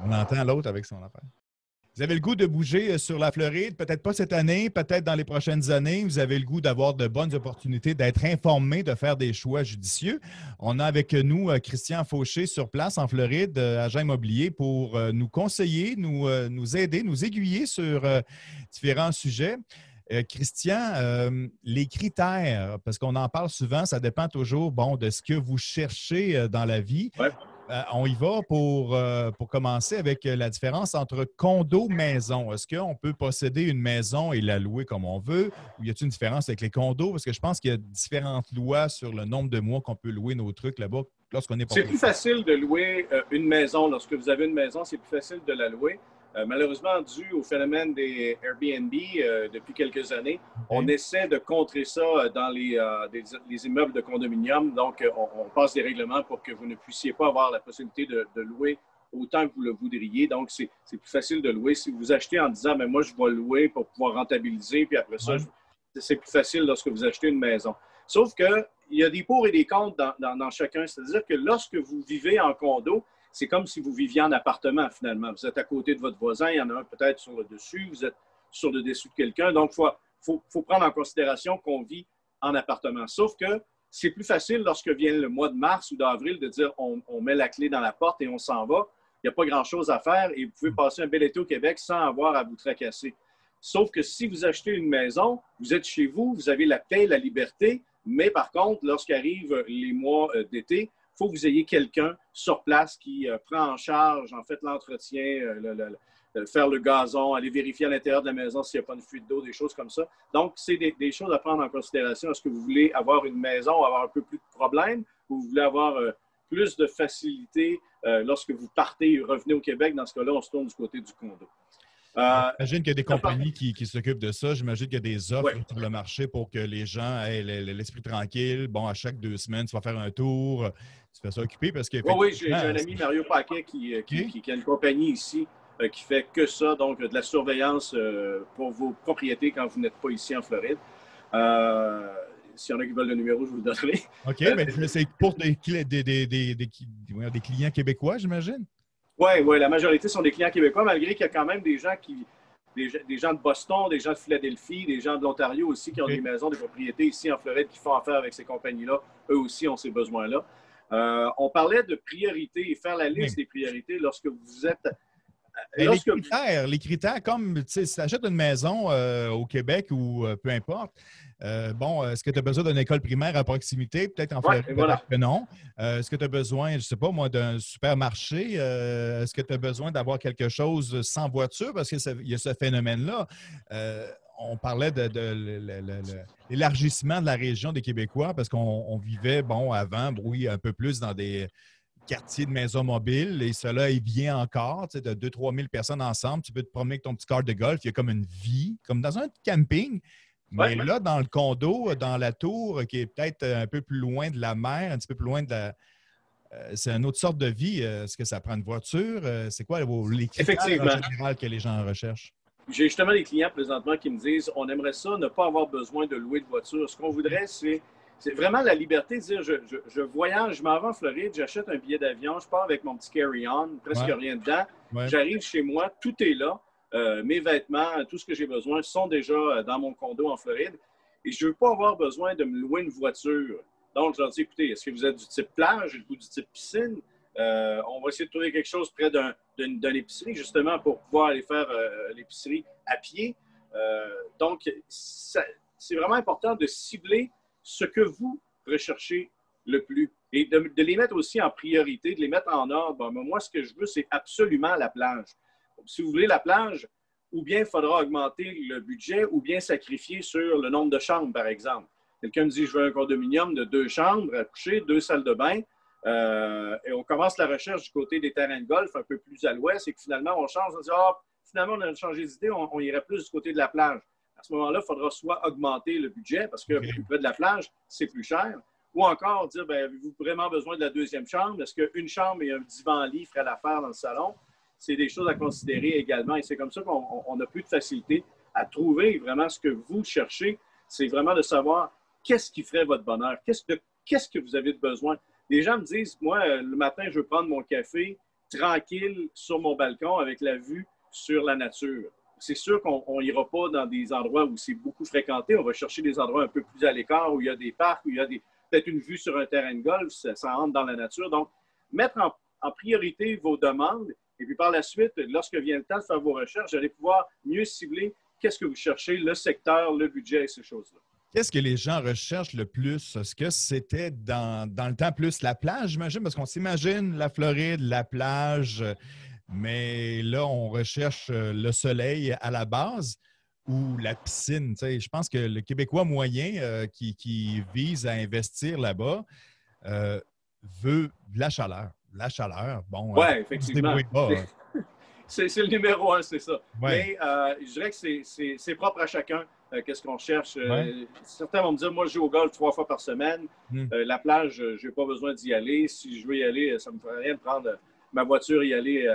On entend l'autre avec son affaire. Vous avez le goût de bouger sur la Floride, peut-être pas cette année, peut-être dans les prochaines années. Vous avez le goût d'avoir de bonnes opportunités, d'être informé, de faire des choix judicieux. On a avec nous Christian Fauché sur place en Floride, agent immobilier, pour nous conseiller, nous aider, nous aiguiller sur différents sujets. Christian, les critères, parce qu'on en parle souvent, ça dépend toujours de ce que vous cherchez dans la vie. Ouais. On y va pour commencer avec la différence entre condo-maison. Est-ce qu'on peut posséder une maison et la louer comme on veut? Ou y a-t-il une différence avec les condos? Parce que je pense qu'il y a différentes lois sur le nombre de mois qu'on peut louer nos trucs là-bas lorsqu'on est C'est plus facile de louer une maison. Lorsque vous avez une maison, c'est plus facile de la louer. Malheureusement, dû au phénomène des Airbnb depuis quelques années, on essaie de contrer ça dans les immeubles de condominium. Donc, on passe des règlements pour que vous ne puissiez pas avoir la possibilité de louer autant que vous le voudriez. Donc, c'est plus facile de louer. Si vous achetez en disant, mais moi, je vais louer pour pouvoir rentabiliser, puis après ça, c'est plus facile lorsque vous achetez une maison. Sauf qu'il y a des pour et des contre dans chacun. C'est-à-dire que lorsque vous vivez en condo, c'est comme si vous viviez en appartement, finalement. Vous êtes à côté de votre voisin, il y en a un peut-être sur le dessus, vous êtes sur le dessus de quelqu'un. Donc, il faut prendre en considération qu'on vit en appartement. Sauf que c'est plus facile lorsque vient le mois de mars ou d'avril de dire on met la clé dans la porte et on s'en va. Il n'y a pas grand-chose à faire et vous pouvez passer un bel été au Québec sans avoir à vous tracasser. Sauf que si vous achetez une maison, vous êtes chez vous, vous avez la paix, la liberté, mais par contre, lorsqu'arrivent les mois d'été, il faut que vous ayez quelqu'un sur place qui prend en charge, en fait, l'entretien, faire le gazon, aller vérifier à l'intérieur de la maison s'il n'y a pas de fuite d'eau, des choses comme ça. Donc, c'est des choses à prendre en considération. Est-ce que vous voulez avoir une maison, avoir un peu plus de problèmes, ou vous voulez avoir plus de facilité lorsque vous partez et revenez au Québec? Dans ce cas-là, on se tourne du côté du condo. J'imagine qu'il y a des compagnies qui s'occupent de ça. J'imagine qu'il y a des offres sur le marché pour que les gens aient l'esprit tranquille. Bon, à chaque 2 semaines, tu vas faire un tour, tu fais ça occuper parce que. Oui, j'ai un ami, Mario Paquet, qui a une compagnie ici qui fait que ça, donc de la surveillance pour vos propriétés quand vous n'êtes pas ici en Floride. S'il y en a qui veulent le numéro, je vous le donnerai. OK, mais c'est pour des clients québécois, j'imagine? Oui, la majorité sont des clients québécois, malgré qu'il y a quand même des gens de Boston, des gens de Philadelphie, des gens de l'Ontario aussi qui ont des maisons, des propriétés ici en Floride qui font affaire avec ces compagnies-là. Eux aussi ont ces besoins-là. On parlait de priorités et faire la liste des priorités lorsque vous êtes... Les critères, comme si tu achètes une maison au Québec ou peu importe, est-ce que tu as besoin d'une école primaire à proximité? Peut-être en Floride, peut-être que non. Est-ce que tu as besoin, je ne sais pas moi, d'un supermarché? Est-ce que tu as besoin d'avoir quelque chose sans voiture? Parce qu'il y a ce phénomène-là. On parlait de l'élargissement de la région des Québécois parce qu'on vivait, avant, un peu plus dans des quartiers de maisons mobiles et cela il vient encore, tu sais, de 2-3 000 personnes ensemble. Tu peux te promener avec ton petit car de golf. Il y a comme une vie, comme dans un camping. Mais là, dans le condo, dans la tour, qui est peut-être un peu plus loin de la mer, un petit peu plus loin de la... c'est une autre sorte de vie. Est-ce que ça prend une voiture? C'est quoi les critères en général que les gens recherchent? J'ai justement des clients présentement qui me disent on aimerait ça, ne pas avoir besoin de louer de voiture. Ce qu'on voudrait, c'est vraiment la liberté de dire je voyage, je m'en vais en Floride, j'achète un billet d'avion, je pars avec mon petit carry-on, presque rien dedans. J'arrive chez moi, tout est là. Mes vêtements, tout ce que j'ai besoin sont déjà dans mon condo en Floride. Et je ne veux pas avoir besoin de me louer une voiture. Donc, je leur dis, écoutez, est-ce que vous êtes du type plage ou du type piscine? On va essayer de trouver quelque chose près d'une épicerie, justement, pour pouvoir aller faire l'épicerie à pied. Donc, c'est vraiment important de cibler ce que vous recherchez le plus et de les mettre aussi en priorité, de les mettre en ordre. Moi, ce que je veux, c'est absolument la plage. Si vous voulez la plage, ou bien il faudra augmenter le budget, ou bien sacrifier sur le nombre de chambres, par exemple. Quelqu'un me dit, je veux un condominium de 2 chambres à coucher, 2 salles de bain. Et on commence la recherche du côté des terrains de golf un peu plus à l'ouest et que finalement, on change, on dit, finalement, on a changé d'idée, on irait plus du côté de la plage. À ce moment-là, il faudra soit augmenter le budget parce que plus près de la plage, c'est plus cher, ou encore dire, avez-vous vraiment besoin de la 2e chambre? Est-ce qu'une chambre et un divan-lit ferait l'affaire dans le salon? C'est des choses à considérer également et c'est comme ça qu'on a plus de facilité à trouver vraiment ce que vous cherchez. C'est vraiment de savoir qu'est-ce qui ferait votre bonheur, qu'est-ce que vous avez de besoin. Les gens me disent, moi, le matin, je veux prendre mon café tranquille sur mon balcon avec la vue sur la nature. C'est sûr qu'on n'ira pas dans des endroits où c'est beaucoup fréquenté. On va chercher des endroits un peu plus à l'écart, où il y a des parcs, où il y a peut-être une vue sur un terrain de golf, ça rentre dans la nature. Donc, mettre en priorité vos demandes, et puis par la suite, lorsque vient le temps de faire vos recherches, vous allez pouvoir mieux cibler qu'est-ce que vous cherchez, le secteur, le budget et ces choses-là. Qu'est-ce que les gens recherchent le plus? Est-ce que c'était dans le temps plus la plage, j'imagine? Parce qu'on s'imagine la Floride, la plage, mais là, on recherche le soleil à la base ou la piscine. Tu sais, je pense que le Québécois moyen qui vise à investir là-bas veut de la chaleur. La chaleur, bon, oui, effectivement. Pas, c'est le numéro 1, c'est ça. Ouais. Mais je dirais que c'est propre à chacun. Qu'est-ce qu'on cherche? Ouais. Certains vont me dire, moi, je joue au golf 3 fois par semaine. La plage, je n'ai pas besoin d'y aller. Si je veux y aller, ça ne me ferait rien de prendre ma voiture, y aller.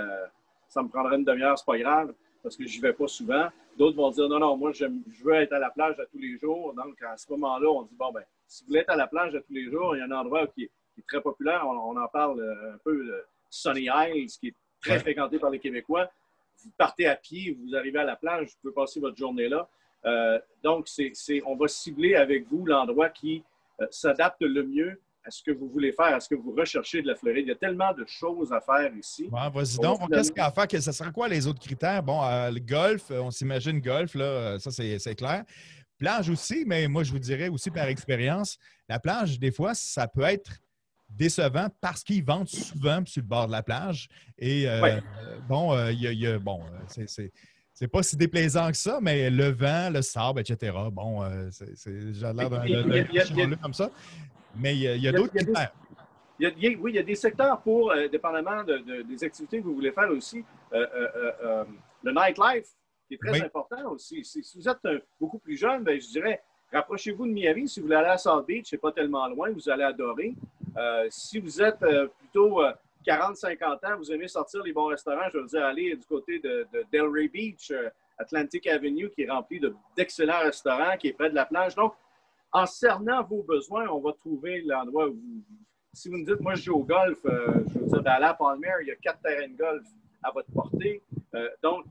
Ça me prendrait une demi-heure, c'est pas grave, parce que je n'y vais pas souvent. D'autres vont dire, non, moi, je veux être à la plage à tous les jours. Donc, à ce moment-là, on dit, bon, ben, si vous voulez être à la plage à tous les jours, il y a un endroit qui est très populaire. On en parle un peu, Sunny Isles, qui est très fréquenté par les Québécois. Vous partez à pied, vous arrivez à la plage, vous pouvez passer votre journée là. Donc, on va cibler avec vous l'endroit qui s'adapte le mieux à ce que vous voulez faire, à ce que vous recherchez de la Floride. Il y a tellement de choses à faire ici. Ouais, vas-y donc. Qu'est-ce qu'il y a à faire? Ça sera quoi les autres critères? Bon, le golf, on s'imagine golf, là, ça c'est clair. Plage aussi, mais moi je vous dirais aussi par expérience, la plage, des fois, ça peut être décevant parce qu'ils vendent souvent sur le bord de la plage. Et c'est pas si déplaisant que ça, mais le vent, le sable, etc. Bon, j'ai l'air d'un comme ça. Mais il y a d'autres critères. Oui, il y a des secteurs pour, dépendamment des activités que vous voulez faire aussi. Le nightlife, qui est très important aussi. Si vous êtes beaucoup plus jeune, bien, je dirais, rapprochez-vous de Miami. Si vous voulez aller à South Beach, c'est pas tellement loin, vous allez adorer. Si vous êtes plutôt 40-50 ans, vous aimez sortir les bons restaurants, je veux dire, aller du côté de Delray Beach, Atlantic Avenue, qui est rempli d'excellents restaurants, qui est près de la plage. Donc, en cernant vos besoins, on va trouver l'endroit où vous... Si vous me dites, moi, je joue au golf, je veux dire, à la Palmer, il y a 4 terrains de golf à votre portée. Donc,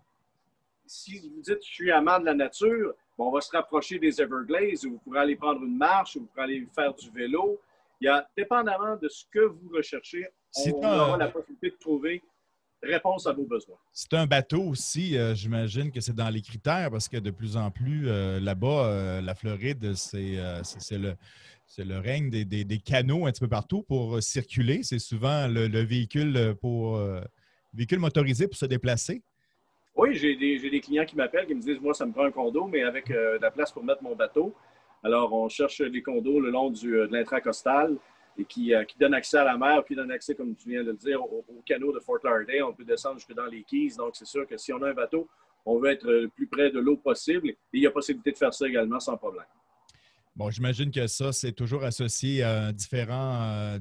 si vous dites, je suis amant de la nature, bon, on va se rapprocher des Everglades, où vous pourrez aller prendre une marche, où vous pourrez aller faire du vélo. Il y a, dépendamment de ce que vous recherchez, on aura la possibilité de trouver réponse à vos besoins. C'est un bateau aussi, j'imagine que c'est dans les critères, parce que de plus en plus, là-bas, la Floride, c'est le règne des canaux un petit peu partout pour circuler. C'est souvent le véhicule véhicule motorisé pour se déplacer. Oui, j'ai des clients qui m'appellent, qui me disent, moi, ça me prend un condo, mais avec de la place pour mettre mon bateau. Alors, on cherche des condos le long de l'intracostal et qui donnent accès à la mer, qui donnent accès, comme tu viens de le dire, au canot de Fort Lauderdale. On peut descendre jusque dans les Keys. Donc, c'est sûr que si on a un bateau, on veut être le plus près de l'eau possible. Et il y a possibilité de faire ça également sans problème. Bon, j'imagine que ça, c'est toujours associé à différents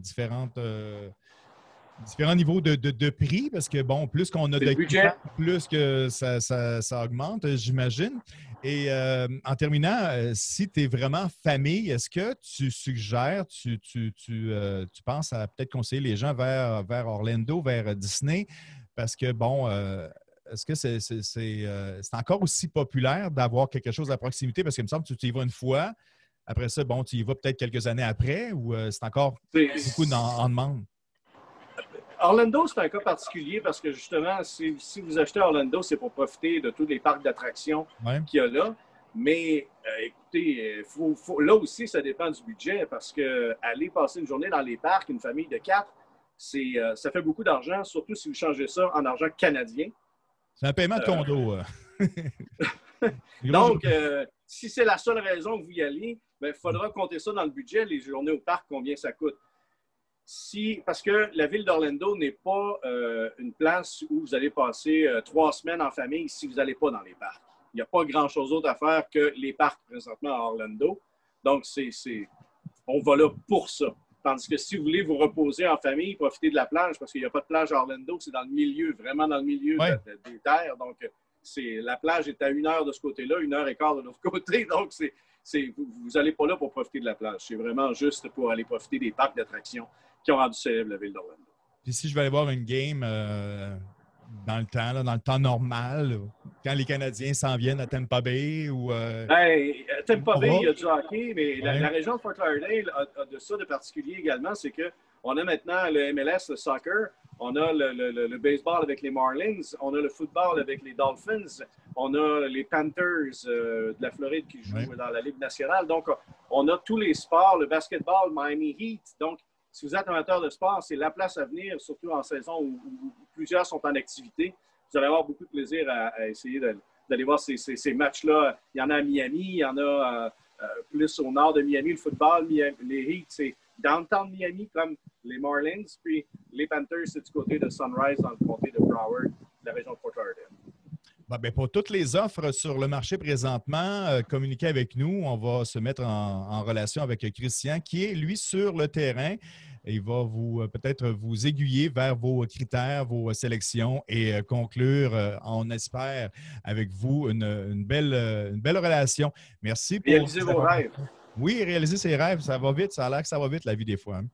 niveaux de prix, parce que, bon, plus qu'on a de budget, plus que ça augmente, j'imagine. Et en terminant, si tu es vraiment famille, est-ce que tu suggères, tu penses à peut-être conseiller les gens vers Orlando, vers Disney? Parce que, bon, est-ce que c'est encore aussi populaire d'avoir quelque chose à proximité? Parce qu'il me semble que tu y vas une fois. Après ça, bon, tu y vas peut-être quelques années après ou c'est encore beaucoup en demande? Orlando, c'est un cas particulier parce que justement, si vous achetez à Orlando, c'est pour profiter de tous les parcs d'attractions qu'il y a là. Mais écoutez, là aussi, ça dépend du budget parce qu'aller passer une journée dans les parcs, une famille de 4, ça fait beaucoup d'argent, surtout si vous changez ça en argent canadien. C'est un paiement de condo. Donc, si c'est la seule raison que vous y allez, il faudra compter ça dans le budget, les journées au parc, combien ça coûte. Parce que la ville d'Orlando n'est pas une place où vous allez passer 3 semaines en famille si vous n'allez pas dans les parcs. Il n'y a pas grand-chose d'autre à faire que les parcs présentement à Orlando. Donc, on va là pour ça. Tandis que si vous voulez vous reposer en famille, profiter de la plage, parce qu'il n'y a pas de plage à Orlando, c'est dans le milieu, vraiment dans le milieu des terres. Donc, la plage est à 1 heure de ce côté-là, 1h15 de l'autre côté. Donc, vous n'allez pas là pour profiter de la plage. C'est vraiment juste pour aller profiter des parcs d'attractions qui ont rendu célèbre la ville d'Orlando. Puis si je vais aller voir une game dans le temps normal, quand les Canadiens s'en viennent à Tampa Bay ou... Tampa Bay, il y a du hockey, mais la région de Fort Lauderdale a de ça de particulier également, c'est qu'on a maintenant le MLS, le soccer, on a le baseball avec les Marlins, on a le football avec les Dolphins, on a les Panthers de la Floride qui jouent dans la Ligue nationale. Donc, on a tous les sports, le basketball, Miami Heat. Donc, si vous êtes amateur de sport, c'est la place à venir, surtout en saison où plusieurs sont en activité. Vous allez avoir beaucoup de plaisir à essayer d'aller voir ces matchs-là. Il y en a à Miami, il y en a plus au nord de Miami, le football. Les Heat, c'est downtown Miami, comme les Marlins. Puis les Panthers, c'est du côté de Sunrise, dans le comté de Broward, la région de Fort Lauderdale. Bien, pour toutes les offres sur le marché présentement, communiquez avec nous. On va se mettre en relation avec Christian, qui est, lui, sur le terrain. Il va peut-être vous aiguiller vers vos critères, vos sélections et conclure, on espère, avec vous une belle relation. Merci pour... Réaliser vos rêves. Oui, réaliser ses rêves, ça va vite. Ça a l'air que ça va vite, la vie, des fois. Hein?